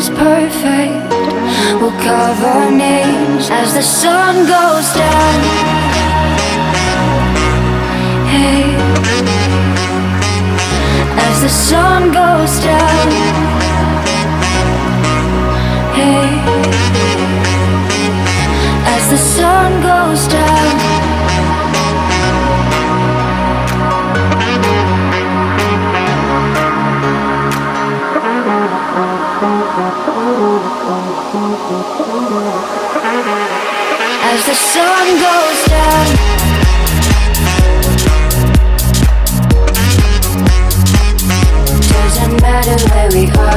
is perfect. We'll carve our names as the sun goes down. Hey, as the sun goes down. Hey, as the sun goes down. As the sun goes down. Doesn't matter where we are.